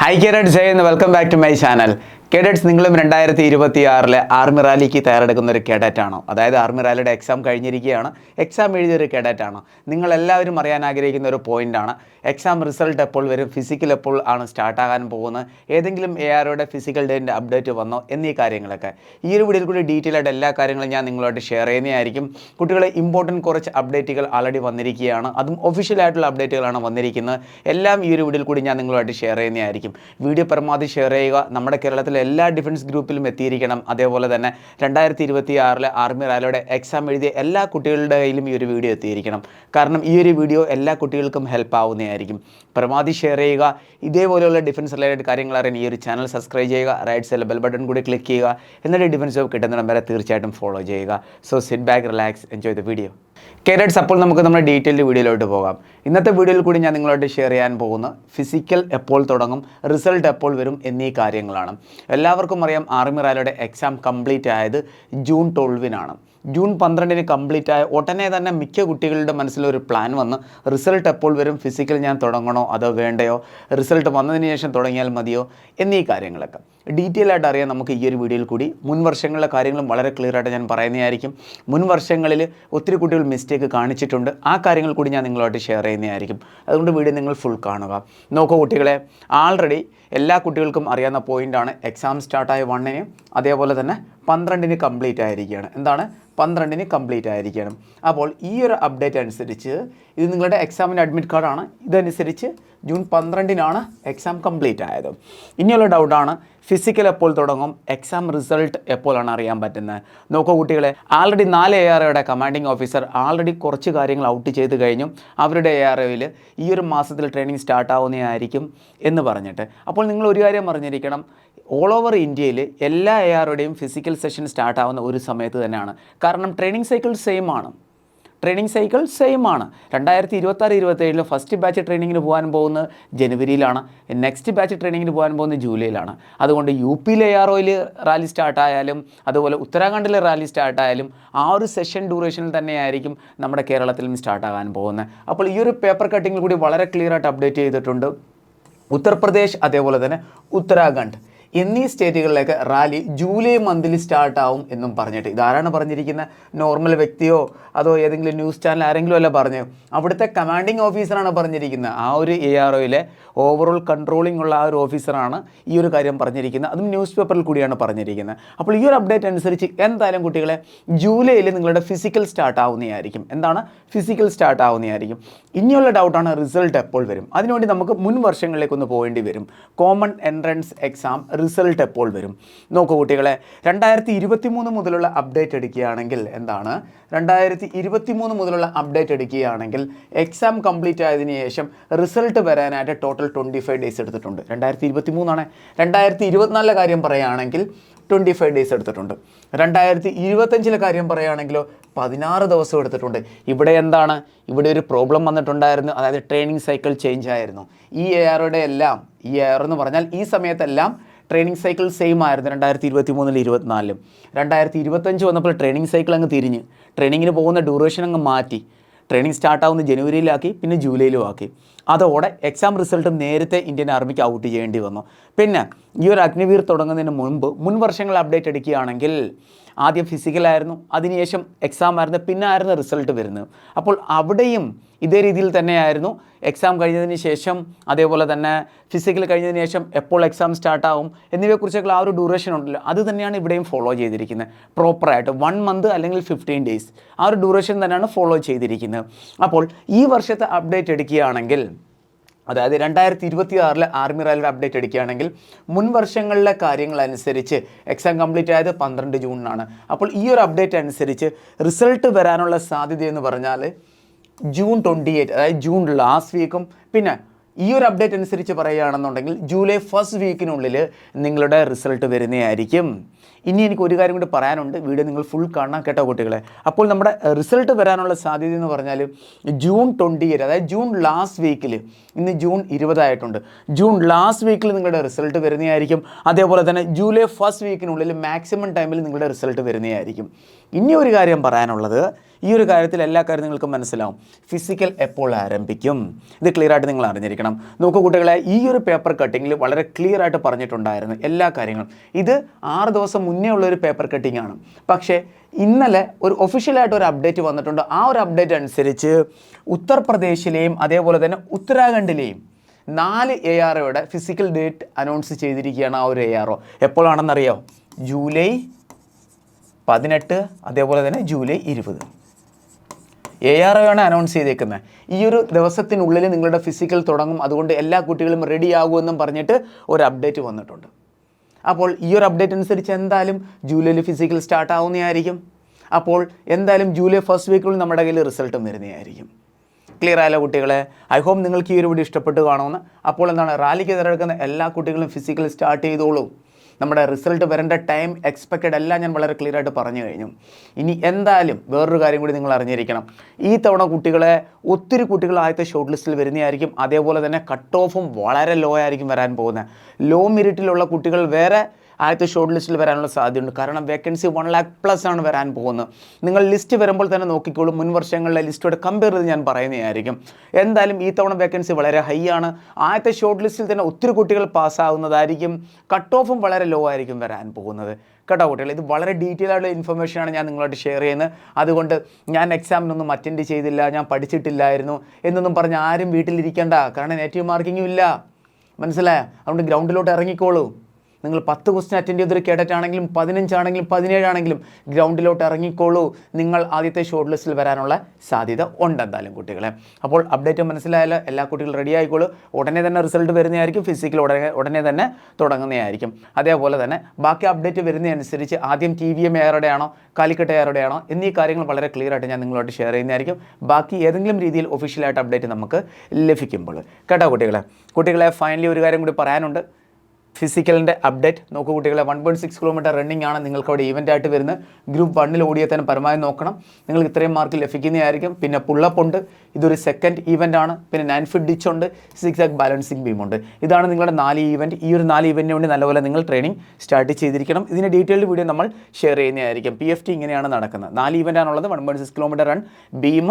Hi cadets, and welcome back to my channel. Cadets, നിങ്ങളും 2026 army റാലിക്ക് തയ്യാറെടുക്കുന്ന ഒരു കേഡറ്റ് ആണോ? അതായത് ആർമി റാലിയുടെ എക്സാം കഴിഞ്ഞിരിക്കുകയാണ്. എക്സാം എഴുതിയ ഒരു കേഡറ്റ് ആണോ? നിങ്ങൾ എല്ലാവരും അറിയാൻ ആഗ്രഹിക്കുന്ന ഒരു പോയിന്റ് ആണ്. എക്സാം റിസൾട്ട് എപ്പോൾ വരും, ഫിസിക്കൽ എപ്പോൾ ആണ് സ്റ്റാർട്ട് ആകാൻ പോകുന്നത്, ഏതെങ്കിലും AROയുടെ ഫിസിക്കൽ ഡേറ്റിൻ്റെ അപ്ഡേറ്റ് വന്നോ എന്നീ കാര്യങ്ങളൊക്കെ ഈ ഒരു വീഡിയോയിൽ കൂടി ഡീറ്റെയിൽ ആയിട്ട് എല്ലാ കാര്യങ്ങളും ഞാൻ നിങ്ങളോട് ഷെയർ ചെയ്യുന്നതായിരിക്കും. കുട്ടികളെ ഇമ്പോർട്ടൻറ്റ് കുറച്ച് അപ്ഡേറ്റുകൾ ആൾറെഡി വന്നിരിക്കുകയാണ്. അതും ഒഫീഷ്യൽ ആയിട്ടുള്ള അപ്ഡേറ്റുകളാണ് വന്നിരിക്കുന്നത്. എല്ലാം ഈ ഒരു വീഡിയോയിൽ കൂടി ഞാൻ നിങ്ങളുമായിട്ട് ഷെയർ ചെയ്യുന്നതായിരിക്കും. വീഡിയോ പരമാവധി ഷെയർ ചെയ്യുക. നമ്മുടെ കേരളത്തിലെ എല്ലാ ഡിഫൻസ് ഗ്രൂപ്പിലും എത്തിയിരിക്കണം. അതേപോലെ തന്നെ 2026 ആർമി റാലിയുടെ എക്സാം എഴുതിയ എല്ലാ കുട്ടികളുടെ കയ്യിലും ഈ ഒരു വീഡിയോ എത്തിയിരിക്കണം. കാരണം ഈ ഒരു വീഡിയോ എല്ലാ കുട്ടികൾക്കും ഹെൽപ്പ് ആവുന്നതായിരിക്കും. പരമാവധി ഷെയർ ചെയ്യുക. ഇതേപോലെയുള്ള ഡിഫൻസ് റിലേറ്റഡ് കാര്യങ്ങൾ അറിയാൻ ഈ ഒരു ചാനൽ സബ്സ്ക്രൈബ് ചെയ്യുക. റൈറ്റ് സൈഡിൽ ബെൽ ബട്ടൺ കൂടി ക്ലിക്ക് ചെയ്യുക. എന്നിട്ട് ഡിഫൻസ് ജോബ് കിട്ടുന്നിടം വരെ തീർച്ചയായിട്ടും ഫോളോ ചെയ്യുക. So sit back, relax, enjoy the video. Cadets, അപ്പോൾ നമുക്ക് നമ്മുടെ ഡീറ്റെയിൽഡ് വീഡിയോയിലോട്ട് പോകാം. ഇന്നത്തെ വീഡിയോയിൽ കൂടി ഞാൻ നിങ്ങളോട് ഷെയർ ചെയ്യാൻ പോകുന്ന ഫിസിക്കൽ എപ്പോൾ തുടങ്ങും, റിസൾട്ട് എപ്പോൾ വരും എന്നീ കാര്യങ്ങളാണ്. എല്ലാവർക്കും അറിയാം ആർമി റാലിയുടെ എക്സാം കംപ്ലീറ്റ് ആയത് ജൂൺ 12 ജൂൺ 12 കംപ്ലീറ്റ് ആയ ഉടനെ തന്നെ മിക്ക കുട്ടികളുടെ മനസ്സിലൊരു പ്ലാൻ വന്ന് റിസൾട്ട് എപ്പോൾ വരും, ഫിസിക്കൽ ഞാൻ തുടങ്ങണോ അതോ വേണ്ടയോ, റിസൾട്ട് വന്നതിന് ശേഷം തുടങ്ങിയാൽ മതിയോ എന്നീ കാര്യങ്ങളൊക്കെ ഡീറ്റെയിൽ ആയിട്ട് അറിയാൻ നമുക്ക് ഈ ഒരു വീഡിയോയിൽ കൂടി മുൻ വർഷങ്ങളിലെ കാര്യങ്ങളും വളരെ ക്ലിയർ ആയിട്ട് ഞാൻ പറയുന്നതായിരിക്കും. മുൻ വർഷങ്ങളിൽ ഒത്തിരി കുട്ടികൾ മിസ്റ്റേക്ക് കാണിച്ചിട്ടുണ്ട്. ആ കാര്യങ്ങൾ കൂടി ഞാൻ നിങ്ങളുമായിട്ട് ഷെയർ ചെയ്യുന്നതായിരിക്കും. അതുകൊണ്ട് വീഡിയോ നിങ്ങൾ ഫുൾ കാണുക. നോക്കൂ കുട്ടികളെ, ആൾറെഡി എല്ലാ കുട്ടികൾക്കും അറിയാവുന്ന പോയിൻ്റാണ് എക്സാം സ്റ്റാർട്ടായ 1 അതേപോലെ തന്നെ 12 കംപ്ലീറ്റ് ആയിരിക്കുകയാണ്. എന്താണ് 12 കംപ്ലീറ്റ് ആയിരിക്കണം. അപ്പോൾ ഈ ഒരു അപ്ഡേറ്റ് അനുസരിച്ച് ഇത് നിങ്ങളുടെ എക്സാമിൻ്റെ അഡ്മിറ്റ് കാർഡാണ്. ഇതനുസരിച്ച് ജൂൺ 12 എക്സാം കംപ്ലീറ്റ് ആയത്. ഇനിയുള്ള ഡൗട്ടാണ് ഫിസിക്കൽ എപ്പോൾ തുടങ്ങും, എക്സാം റിസൾട്ട് എപ്പോഴാണ് അറിയാൻ പറ്റുന്നത്. നോക്കൂ കുട്ടികളെ, ആൾറെഡി 4 AROയുടെ കമാൻഡിങ് ഓഫീസർ ആൾറെഡി കുറച്ച് കാര്യങ്ങൾ ഔട്ട് ചെയ്ത് കഴിഞ്ഞു. അവരുടെ AROയിൽ ഈ ഒരു മാസത്തിൽ ട്രെയിനിങ് സ്റ്റാർട്ടാവുന്നതായിരിക്കും എന്ന് പറഞ്ഞിട്ട്. അപ്പോൾ നിങ്ങൾ ഒരു കാര്യം അറിഞ്ഞിരിക്കണം, ഓൾ ഓവർ ഇന്ത്യയിൽ എല്ലാ AROയുടെയും ഫിസിക്കൽ സെഷൻ സ്റ്റാർട്ടാവുന്ന ഒരു സമയത്ത് തന്നെയാണ്. കാരണം ട്രെയിനിങ് സൈക്കിൾ സെയിം ആണ്. 2026-27 ഫസ്റ്റ് ബാച്ച് ട്രെയിനിങ്ങിന് പോകാൻ പോകുന്നത് ജനുവരിയിലാണ്. നെക്സ്റ്റ് ബാച്ച് ട്രെയിനിങ്ങിന് പോകാൻ പോകുന്നത് ജൂലൈയിലാണ്. അതുകൊണ്ട് UPയിലെ AROയിൽ റാലി സ്റ്റാർട്ടായാലും അതുപോലെ ഉത്തരാഖണ്ഡിലെ റാലി സ്റ്റാർട്ടായാലും ആ ഒരു സെഷൻ ഡ്യൂറേഷനിൽ തന്നെയായിരിക്കും നമ്മുടെ കേരളത്തിലും സ്റ്റാർട്ടാകാൻ പോകുന്നത്. അപ്പോൾ ഈ ഒരു പേപ്പർ കട്ടിങ്ങിൽ കൂടി വളരെ ക്ലിയറായിട്ട് അപ്ഡേറ്റ് ചെയ്തിട്ടുണ്ട്. ഉത്തർപ്രദേശ് അതേപോലെ തന്നെ ഉത്തരാഖണ്ഡ് എന്നീ സ്റ്റേറ്റുകളിലേക്ക് റാലി ജൂലൈ മന്തിൽ സ്റ്റാർട്ടാവും എന്നും പറഞ്ഞിട്ട്. ഇതാരാണ് പറഞ്ഞിരിക്കുന്നത്? നോർമൽ വ്യക്തിയോ അതോ ഏതെങ്കിലും ന്യൂസ് ചാനൽ ആരെങ്കിലും അല്ല പറഞ്ഞു? അവിടുത്തെ കമാൻഡിങ് ഓഫീസറാണ് പറഞ്ഞിരിക്കുന്നത്. ആ ഒരു AROയിലെ ഓവറോൾ കൺട്രോളിംഗ് ഉള്ള ആ ഒരു ഓഫീസറാണ് ഈ ഒരു കാര്യം പറഞ്ഞിരിക്കുന്നത്. അതും ന്യൂസ് പേപ്പറിൽ കൂടിയാണ് പറഞ്ഞിരിക്കുന്നത്. അപ്പോൾ ഈ ഒരു അപ്ഡേറ്റ് അനുസരിച്ച് എന്തായാലും കുട്ടികളെ ജൂലൈയിൽ നിങ്ങളുടെ ഫിസിക്കൽ സ്റ്റാർട്ട് ആവുന്നതായിരിക്കും. എന്താണ് ഫിസിക്കൽ സ്റ്റാർട്ട് ആവുന്നതായിരിക്കും. ഇനിയുള്ള ഡൗട്ടാണ് റിസൾട്ട് എപ്പോൾ വരും. അതിനുവേണ്ടി നമുക്ക് മുൻ വർഷങ്ങളിലേക്കൊന്ന് പോകേണ്ടി വരും. കോമൺ എൻട്രൻസ് എക്സാം റിസൾട്ട് എപ്പോൾ വരും? നോക്കൂ കുട്ടികളെ, 2023 മുതലുള്ള അപ്ഡേറ്റ് എടുക്കുകയാണെങ്കിൽ എന്താണ് 2023 മുതലുള്ള അപ്ഡേറ്റ് എടുക്കുകയാണെങ്കിൽ എക്സാം കംപ്ലീറ്റ് ആയതിനു ശേഷം റിസൾട്ട് വരാനായിട്ട് ടോട്ടൽ 25 ഡേയ്സ് എടുത്തിട്ടുണ്ട്. 2023 2024 കാര്യം പറയുകയാണെങ്കിൽ 25 ഡേയ്സ് എടുത്തിട്ടുണ്ട്. 2025 കാര്യം പറയുകയാണെങ്കിലോ 16 ദിവസം എടുത്തിട്ടുണ്ട്. ഇവിടെ എന്താണ്, ഇവിടെ ഒരു പ്രോബ്ലം വന്നിട്ടുണ്ടായിരുന്നു. അതായത് ട്രെയിനിങ് സൈക്കിൾ ചേഞ്ച് ആയിരുന്നു. ഈ AROയുടെ എല്ലാം, ഈ ARO എന്ന് പറഞ്ഞാൽ ഈ സമയത്തെല്ലാം ട്രെയിനിങ് സൈക്കിൾ സെയിം ആയിരുന്നു. 2023-24 2025 വന്നപ്പോൾ ട്രെയിനിങ് സൈക്കിൾ അങ്ങ് തിരിഞ്ഞ് ട്രെയിനിങ്ങിന് പോകുന്ന ഡ്യൂറേഷൻ അങ്ങ് മാറ്റി. ട്രെയിനിങ് സ്റ്റാർട്ടാവുന്ന ജനുവരിയിലാക്കി, പിന്നെ ജൂലൈയിലും ആക്കി. അതോടെ എക്സാം റിസൾട്ട് നേരത്തെ ഇന്ത്യൻ ആർമിക്ക് ഔട്ട് ചെയ്യേണ്ടി വന്നു. പിന്നെ ഈ ഒരു അഗ്നിവീർ തുടങ്ങുന്നതിന് മുൻപ് മുൻ വർഷങ്ങൾ അപ്ഡേറ്റ് എടുക്കുകയാണെങ്കിൽ ആദ്യം ഫിസിക്കലായിരുന്നു, അതിനുശേഷം എക്സാം ആയിരുന്നു, പിന്നെ ആയിരുന്നു റിസൾട്ട് വരുന്നത്. അപ്പോൾ അവിടെയും ഇതേ രീതിയിൽ തന്നെയായിരുന്നു. എക്സാം കഴിഞ്ഞതിന് ശേഷം അതേപോലെ തന്നെ ഫിസിക്കൽ കഴിഞ്ഞതിന് ശേഷം എപ്പോൾ എക്സാം സ്റ്റാർട്ടാവും എന്നിവയെക്കുറിച്ചൊക്കെ ആ ഒരു ഡ്യൂറേഷൻ ഉണ്ടല്ലോ, അത് തന്നെയാണ് ഇവിടെയും ഫോളോ ചെയ്തിരിക്കുന്നത്. പ്രോപ്പറായിട്ട് 1 മന്ത് അല്ലെങ്കിൽ 15 ഡേയ്സ് ആ ഒരു ഡ്യൂറേഷൻ തന്നെയാണ് ഫോളോ ചെയ്തിരിക്കുന്നത്. അപ്പോൾ ഈ വർഷത്തെ അപ്ഡേറ്റ് എടുക്കുകയാണെങ്കിൽ, അതായത് 2026 ആർമി റാലിയുടെ അപ്ഡേറ്റ് എടുക്കുകയാണെങ്കിൽ മുൻ വർഷങ്ങളിലെ കാര്യങ്ങളനുസരിച്ച് എക്സാം കംപ്ലീറ്റ് ആയത് 12 ജൂണിനാണ്. അപ്പോൾ ഈ ഒരു അപ്ഡേറ്റ് അനുസരിച്ച് റിസൾട്ട് വരാനുള്ള സാധ്യതയെന്ന് പറഞ്ഞാൽ ജൂൺ 28, അതായത് ജൂൺ ലാസ്റ്റ് വീക്കും, പിന്നെ ഈ ഒരു അപ്ഡേറ്റ് അനുസരിച്ച് പറയുകയാണെന്നുണ്ടെങ്കിൽ ജൂലൈ ഫസ്റ്റ് വീക്കിനുള്ളിൽ നിങ്ങളുടെ റിസൾട്ട് വരുന്നതായിരിക്കും. ഇനി എനിക്ക് ഒരു കാര്യം കൂടി പറയാനുണ്ട്. വീഡിയോ നിങ്ങൾ ഫുൾ കാണാൻ കേട്ടോ കുട്ടികളെ. അപ്പോൾ നമ്മുടെ റിസൾട്ട് വരാനുള്ള സാധ്യത എന്ന് പറഞ്ഞാൽ ജൂൺ 28, അതായത് ജൂൺ ലാസ്റ്റ് വീക്കിൽ, ഇന്ന് ജൂൺ 20 ആയിട്ടുണ്ട്, ജൂൺ ലാസ്റ്റ് വീക്കിൽ നിങ്ങളുടെ റിസൾട്ട് വരുന്നതായിരിക്കും. അതേപോലെ തന്നെ ജൂലൈ ഫസ്റ്റ് വീക്കിനുള്ളിൽ മാക്സിമം ടൈമിൽ നിങ്ങളുടെ റിസൾട്ട് വരുന്നതായിരിക്കും. ഇനി ഒരു കാര്യം പറയാനുള്ളത്, ഈ ഒരു കാര്യത്തിൽ എല്ലാ കാര്യം നിങ്ങൾക്ക് മനസ്സിലാവും. ഫിസിക്കൽ എപ്പോൾ ആരംഭിക്കും? ഇത് ക്ലിയർ ആയിട്ട് നിങ്ങൾ അറിഞ്ഞിരിക്കണം. അറിഞ്ഞിരിക്കണം. നോക്കൂ കുട്ടികളെ, ഈ ഒരു പേപ്പർ കട്ടിങ്ങിൽ വളരെ ക്ലിയർ ആയിട്ട് പറഞ്ഞിട്ടുണ്ടായിരുന്നു എല്ലാ കാര്യങ്ങളും. ഇത് 6 ദിവസം മുന്നേ ഉള്ളൊരു പേപ്പർ കട്ടിംഗ് ആണ്. പക്ഷേ ഇന്നലെ ഒരു ഒഫീഷ്യലായിട്ട് ഒരു അപ്ഡേറ്റ് വന്നിട്ടുണ്ട്. ആ ഒരു അപ്ഡേറ്റ് അനുസരിച്ച് ഉത്തർപ്രദേശിലെയും അതേപോലെ തന്നെ ഉത്തരാഖണ്ഡിലെയും 4 AROയുടെ ഫിസിക്കൽ ഡേറ്റ് അനൗൺസ് ചെയ്തിരിക്കുകയാണ്. ആ ഒരു ARO എപ്പോഴാണെന്നറിയോ? ജൂലൈ 18, അതേപോലെ തന്നെ ജൂലൈ 20. AROയാണ് അനൗൺസ് ചെയ്തേക്കുന്നത്. ഈ ഒരു ദിവസത്തിനുള്ളിൽ നിങ്ങളുടെ ഫിസിക്കൽ തുടങ്ങും, അതുകൊണ്ട് എല്ലാ കുട്ടികളും റെഡി ആകുമെന്നും പറഞ്ഞിട്ട് ഒരു അപ്ഡേറ്റ് വന്നിട്ടുണ്ട്. അപ്പോൾ ഈ ഒരു അപ്ഡേറ്റ് അനുസരിച്ച് എന്തായാലും ജൂലൈയിൽ ഫിസിക്കൽ സ്റ്റാർട്ട് ആവുന്നതായിരിക്കും. അപ്പോൾ എന്തായാലും ജൂലൈ ഫസ്റ്റ് വീക്കിൽ നമ്മുടെ കയ്യിൽ റിസൾട്ടും വരുന്നതായിരിക്കും. ക്ലിയർ ആയല്ലോ കുട്ടികളെ? ഐ ഹോപ്പ് നിങ്ങൾക്ക് ഈ ഒരു വീഡിയോ ഇഷ്ടപ്പെട്ട് കാണുമെന്ന്. അപ്പോൾ എന്താണ്, റാലിക്ക് തിരഞ്ഞെടുക്കുന്ന എല്ലാ കുട്ടികളും ഫിസിക്കൽ സ്റ്റാർട്ട് ചെയ്തോളൂ. നമ്മുടെ റിസൾട്ട് വരേണ്ട ടൈം എക്സ്പെക്റ്റഡ് എല്ലാം ഞാൻ വളരെ ക്ലിയർ ആയിട്ട് പറഞ്ഞു കഴിഞ്ഞു. ഇനി എന്തായാലും വേറൊരു കാര്യം കൂടി നിങ്ങൾ അറിഞ്ഞിരിക്കണം. ഈ തവണ കുട്ടികളെ ഒത്തിരി കുട്ടികൾ ആദ്യത്തെ ഷോർട്ട് ലിസ്റ്റിൽ വരുന്നതായിരിക്കും. അതേപോലെ തന്നെ കട്ട് ഓഫും വളരെ ലോ ആയിരിക്കും വരാൻ പോകുന്നത്. ലോ മെറിറ്റിലുള്ള കുട്ടികൾ വേറെ ആദ്യത്തെ ഷോർട്ട് ലിസ്റ്റിൽ വരാനുള്ള സാധ്യതയുണ്ട്. കാരണം വേക്കൻസി 1 lakh+ ആണ് വരാൻ പോകുന്നത്. നിങ്ങൾ ലിസ്റ്റ് വരുമ്പോൾ തന്നെ നോക്കിക്കോളൂ. മുൻ വർഷങ്ങളിലെ ലിസ്റ്റോട് കമ്പയർ ചെയ്ത് ഞാൻ പറയുന്നതായിരിക്കും. എന്തായാലും ഈ തവണ വേക്കൻസി വളരെ ഹൈ ആണ്. ആദ്യത്തെ ഷോർട്ട് ലിസ്റ്റിൽ തന്നെ ഒത്തിരി കുട്ടികൾ പാസ്സാവുന്നതായിരിക്കും. കട്ട് ഓഫും വളരെ ലോ ആയിരിക്കും വരാൻ പോകുന്നത്. കേട്ടോ കുട്ടികൾ, ഇത് വളരെ ഡീറ്റെയിൽ ആയിട്ടുള്ള ഇൻഫർമേഷനാണ് ഞാൻ നിങ്ങളോട് ഷെയർ ചെയ്യുന്നത്. അതുകൊണ്ട് ഞാൻ എക്സാമിനൊന്നും അറ്റൻഡ് ചെയ്തില്ല, ഞാൻ പഠിച്ചിട്ടില്ലായിരുന്നു എന്നൊന്നും പറഞ്ഞ് ആരും വീട്ടിലിരിക്കേണ്ട. കാരണം നെഗറ്റീവ് മാർക്കിങ്ങും ഇല്ല, മനസ്സിലായോ? അതുകൊണ്ട് ഗ്രൗണ്ടിലോട്ട് ഇറങ്ങിക്കോളൂ. നിങ്ങൾ 10 ക്വസ്റ്റ്യൻ അറ്റൻഡ് ചെയ്തൊരു കേഡറ്റ് ആണെങ്കിലും 15 ആണെങ്കിലും 17 ആണെങ്കിലും ഗ്രൗണ്ടിലോട്ട് ഇറങ്ങിക്കോളൂ. നിങ്ങൾ ആദ്യത്തെ ഷോർട്ട് ലിസ്റ്റിൽ വരാനുള്ള സാധ്യത ഉണ്ടെന്തായാലും കുട്ടികളെ. അപ്പോൾ അപ്ഡേറ്റ് മനസ്സിലായാലോ? എല്ലാ കുട്ടികളും റെഡി ആയിക്കോളൂ. ഉടനെ തന്നെ റിസൾട്ട് വരുന്നതായിരിക്കും. ഫിസിക്കൽ ഉടനെ തന്നെ തുടങ്ങുന്നതായിരിക്കും. അതേപോലെ തന്നെ ബാക്കി അപ്ഡേറ്റ് വരുന്നതനുസരിച്ച് ആദ്യം TVM AROയുടെ ആണോ കാലിക്കട്ട് AROയുടെ ആണോ എന്നീ കാര്യങ്ങൾ വളരെ ക്ലിയർ ആയിട്ട് ഞാൻ നിങ്ങളോട് ഷെയർ ചെയ്യുന്നതായിരിക്കും. ബാക്കി ഏതെങ്കിലും രീതിയിൽ ഒഫീഷ്യലായിട്ട് അപ്ഡേറ്റ് നമുക്ക് ലഭിക്കുമ്പോൾ. കേട്ടോ കുട്ടികളെ ഫൈനലി ഒരു കാര്യം കൂടി പറയാനുണ്ട്. ഫിസിക്കലിൻ്റെ അപ്ഡേറ്റ് നോക്കൂ കുട്ടികളെ. 1.6 കിലോമീറ്റർ റണ്ണിംഗ് ആണ് നിങ്ങൾക്ക് അവിടെ ഈവൻ്റ് ആയിട്ട് വരുന്നത്. ഗ്രൂപ്പ് 1 ഓടിയാൽ തന്നെ പരമാവധി നോക്കണം, നിങ്ങൾക്ക് ഇത്രയും മാർക്ക് ലഭിക്കുന്നതായിരിക്കും. പിന്നെ പുള്ളപ്പ് ഉണ്ട്, ഇതൊരു സെക്കൻഡ് ഈവൻ്റ് ആണ്. പിന്നെ 9 ഫീറ്റ് ഡിച്ച് ഉണ്ട്, 6 ബാലൻസിങ് ബീം ഉണ്ട്. ഇതാണ് നിങ്ങളുടെ 4 ഈവൻറ്റ്. ഈ ഒരു 4 ഈവൻറ്റിന് വേണ്ടി നല്ലപോലെ നിങ്ങൾ ട്രെയിനിങ് സ്റ്റാർട്ട് ചെയ്തിരിക്കണം. ഇതിൻ്റെ ഡീറ്റെയിൽഡ് വീഡിയോ നമ്മൾ ഷെയർ ചെയ്യുന്നതായിരിക്കും. PFT ഇങ്ങനെയാണ് നടക്കുന്നത്. 4 ഈവൻ്റാണുള്ളത്. 1.6 കിലോമീറ്റർ റൺ, ബീം,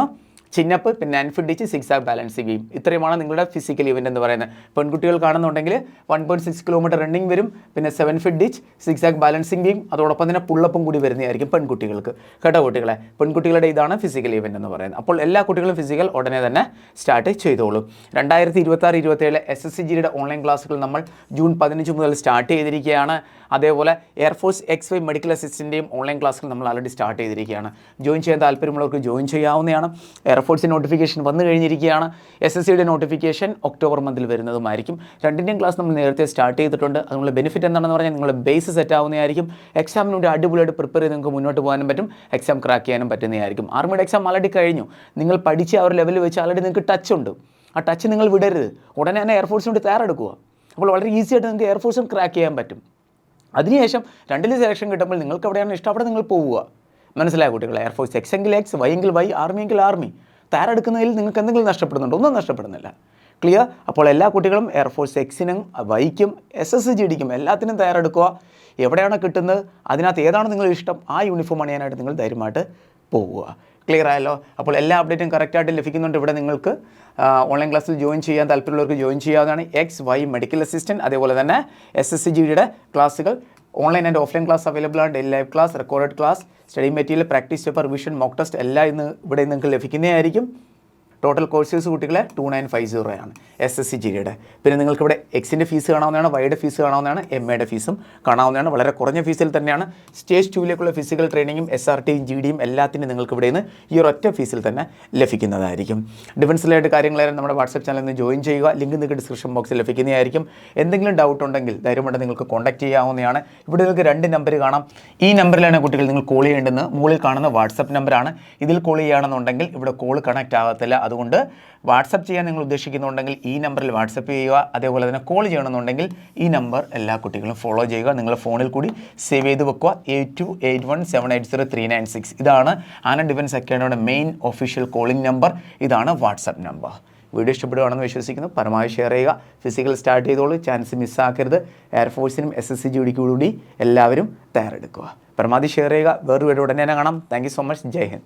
ചിന്നപ്പ്, പിന്നെ 9 ഫീറ്റ് ഡിച്ച്, 6 ബാലൻസിങ് ബീം. ഇത്രയുമാണ് നിങ്ങളുടെ ഫിസിക്കൽ ഇവൻ്റ് എന്ന് പറയുന്നത്. പെൺകുട്ടികൾ കാണുന്നുണ്ടെങ്കിൽ 1.6 കിലോമീറ്റർ റണ്ണിങ് വരും, പിന്നെ 7 ഫീറ്റ് ഡിച്ച്, 6 ബാലൻസിങ് ബീം, അതോടൊപ്പം തന്നെ പുള്ളപ്പും കൂടി വരുന്നതായിരിക്കും പെൺകുട്ടികൾക്ക്. കേട്ടോ കുട്ടികളെ, പെൺകുട്ടികളുടെ ഇതാണ് ഫിസിക്കൽ ഇവൻ്റ് എന്ന് പറയുന്നത്. അപ്പോൾ എല്ലാ കുട്ടികളും ഫിസിക്കൽ ഉടനെ തന്നെ സ്റ്റാർട്ട് ചെയ്തോളൂ. 2026-27 SSCGയുടെ ഓൺലൈൻ ക്ലാസ്സുകൾ നമ്മൾ ജൂൺ 15 മുതൽ സ്റ്റാർട്ട് ചെയ്തിരിക്കുകയാണ്. അതേപോലെ എയർഫോഴ്സ് XY മെഡിക്കൽ അസിസ്റ്റൻ്റെയും ഓൺലൈൻ ക്ലാസ്സുകൾ നമ്മൾ ആൾറെഡി സ്റ്റാർട്ട് ചെയ്തിരിക്കുകയാണ്. ജോയിൻ ചെയ്യാൻ താല്പര്യമുള്ളവർക്ക് ജോയിൻ ചെയ്യാവുന്നതാണ്. എയർഫോഴ്സിൻ്റെ നോട്ടിഫിക്കേഷൻ വന്നു കഴിഞ്ഞിരിക്കുകയാണ്. SSCയുടെ നോട്ടിഫിക്കേഷൻ ഒക്ടോബർ മന്തിൽ വരുന്നതുമായിരിക്കും. രണ്ടിൻ്റെയും ക്ലാസ് നമ്മൾ നേരത്തെ സ്റ്റാർട്ട് ചെയ്തിട്ടുണ്ട്. അതുകൊണ്ട് ബെനിഫിറ്റ് എന്താണെന്ന് പറഞ്ഞാൽ നിങ്ങളുടെ ബേസ് സെറ്റ് ആവുന്നതായിരിക്കും. എക്സാമിന് വേണ്ടി അടിപൊളിയായിട്ട് പ്രിപ്പയർ ചെയ്ത് നിങ്ങൾക്ക് മുന്നോട്ട് പോകാനും പറ്റും, എക്സാം ക്രാക്ക് ചെയ്യാനും പറ്റുന്നതായിരിക്കും. ആർമിയുടെ എക്സാം ആൾറെഡി കഴിഞ്ഞു. നിങ്ങൾ പഠിച്ച ആ ഒരു ലെവലിൽ വെച്ച് ആൾറെഡി നിങ്ങൾക്ക് ടച്ച് ഉണ്ട്. ആ ടച്ച് നിങ്ങൾ വിടരുത്. ഉടനെ തന്നെ എയർഫോഴ്സിന് വേണ്ടി തയ്യാറെടുക്കുക. അപ്പോൾ വളരെ ഈസി ആയിട്ട് നിങ്ങൾക്ക് എയർഫോഴ്സും ക്രാക്ക് ചെയ്യാൻ പറ്റും. അതിനുശേഷം 2 സെലക്ഷൻ കിട്ടുമ്പോൾ നിങ്ങൾക്ക് എവിടെയാണ് ഇഷ്ടം അവിടെ നിങ്ങൾ പോവുക. മനസ്സിലായ കുട്ടികൾ? എയർഫോഴ്സ് X എങ്കിൽ X, Y എങ്കിൽ Y, ആർമി എങ്കിൽ ആർമി. തയ്യാറെടുക്കുന്നതിൽ നിങ്ങൾക്ക് എന്തെങ്കിലും നഷ്ടപ്പെടുന്നുണ്ടോ? ഒന്നും നഷ്ടപ്പെടുന്നില്ല. ക്ലിയർ? അപ്പോൾ എല്ലാ കുട്ടികളും എയർഫോഴ്സ് Xനും Yക്കും SSCGDക്കും എല്ലാത്തിനും തയ്യാറെടുക്കുക. എവിടെയാണ് കിട്ടുന്നത്, അതിനകത്ത് ഏതാണ് നിങ്ങളുടെ ഇഷ്ടം, ആ യൂണിഫോം അണിയാനായിട്ട് നിങ്ങൾ ധൈര്യമായിട്ട് പോവുക. ക്ലിയർ ആയല്ലോ? അപ്പോൾ എല്ലാ അപ്ഡേറ്റും കറക്റ്റായിട്ട് ലഭിക്കുന്നുണ്ട്. ഇവിടെ നിങ്ങൾക്ക് ഓൺലൈൻ ക്ലാസ്സിൽ ജോയിൻ ചെയ്യാൻ താല്പര്യമുള്ളവർക്ക് ജോയിൻ ചെയ്യാവുന്നതാണ്. XY മെഡിക്കൽ അസിസ്റ്റൻറ്റ്, അതേപോലെ തന്നെ SSCGയുടെ ക്ലാസ്സുകൾ online and offline class available ആണ്. Daily live class, recorded class, study material, practice paper, revision, mock test എല്ലാം ഇന്ന് ഇവിടെ നിങ്ങൾക്ക് ലഭിക്കുന്നതായിരിക്കും. ടോട്ടൽ കോഴ്സസ് കുട്ടികളെ 2950 ആണ് SSCGയുടെ. പിന്നെ നിങ്ങൾക്കിവിടെ Xൻ്റെ ഫീസ് കാണാവുന്നതാണ്, Yയുടെ ഫീസ് കാണാവുന്നതാണ്, MAയുടെ ഫീസും കാണാവുന്നതാണ്. വളരെ കുറഞ്ഞ ഫീസിൽ തന്നെയാണ് സ്റ്റേജ് 2ലേക്കുള്ള ഫിസിക്കൽ ട്രെയിനിങ്ങും SRTയും GDയും എല്ലാത്തിനും നിങ്ങൾക്ക് ഇവിടെ നിന്ന് ഈ ഒരു ഒറ്റ ഫീസിൽ തന്നെ ലഭിക്കുന്നതായിരിക്കും. ഡിഫൻസ് റിലേറ്റഡ് കാര്യങ്ങളായാലും നമ്മുടെ വാട്സപ്പ് ചാനലിൽ നിന്ന് ജോയിൻ ചെയ്യുക. ലിങ്ക് നിങ്ങൾക്ക് ഡിസ്ക്രിപ്ഷൻ ബോക്സിൽ ലഭിക്കുന്നതായിരിക്കും. എന്തെങ്കിലും ഡൗട്ട് ഉണ്ടെങ്കിൽ ധൈര്യമായിട്ട് നിങ്ങൾക്ക് കോൺടാക്ട് ചെയ്യാവുന്നതാണ്. ഇവിടെ നിങ്ങൾക്ക് 2 നമ്പർ കാണാം. ഈ നമ്പറിലാണ് കുട്ടികൾ നിങ്ങൾ കോൾ ചെയ്യേണ്ടത്. മുകളിൽ കാണുന്ന വാട്സപ്പ് നമ്പറാണ്. ഇതിൽ കോൾ ചെയ്യുകയാണെന്നുണ്ടെങ്കിൽ ഇവിടെ കോൾ കണക്റ്റ് ആകത്തില്ല. അതുകൊണ്ട് വാട്സപ്പ് ചെയ്യാൻ നിങ്ങൾ ഉദ്ദേശിക്കുന്നുണ്ടെങ്കിൽ ഈ നമ്പറിൽ വാട്സപ്പ് ചെയ്യുക. അതേപോലെ തന്നെ കോൾ ചെയ്യണമെന്നുണ്ടെങ്കിൽ ഈ നമ്പർ എല്ലാ കുട്ടികളും ഫോളോ ചെയ്യുക. നിങ്ങളുടെ ഫോണിൽ കൂടി സേവ് ചെയ്ത് വെക്കുക. 8281780396. ഇതാണ് ആനന്ദ് ഡിഫൻസ് അക്കാഡമിയുടെ മെയിൻ ഒഫീഷ്യൽ കോളിംഗ് നമ്പർ. ഇതാണ് വാട്സപ്പ് നമ്പർ. വീഡിയോ ഇഷ്ടപ്പെടുകയാണെന്ന് വിശ്വസിക്കുന്നു. പരമാവധി ഷെയർ ചെയ്യുക. ഫിസിക്കൽ സ്റ്റാർട്ട് ചെയ്തോളൂ. ചാൻസ് മിസ്സാക്കരുത്. എയർഫോഴ്സിനും SSCGയോടുകൂടി എല്ലാവരും തയ്യാറെടുക്കുക. പരമാവധി ഷെയർ ചെയ്യുക. വേറൊരു വീഡിയോ ഉടനെ തന്നെ കാണാം. Thank you so much. Jai Hind.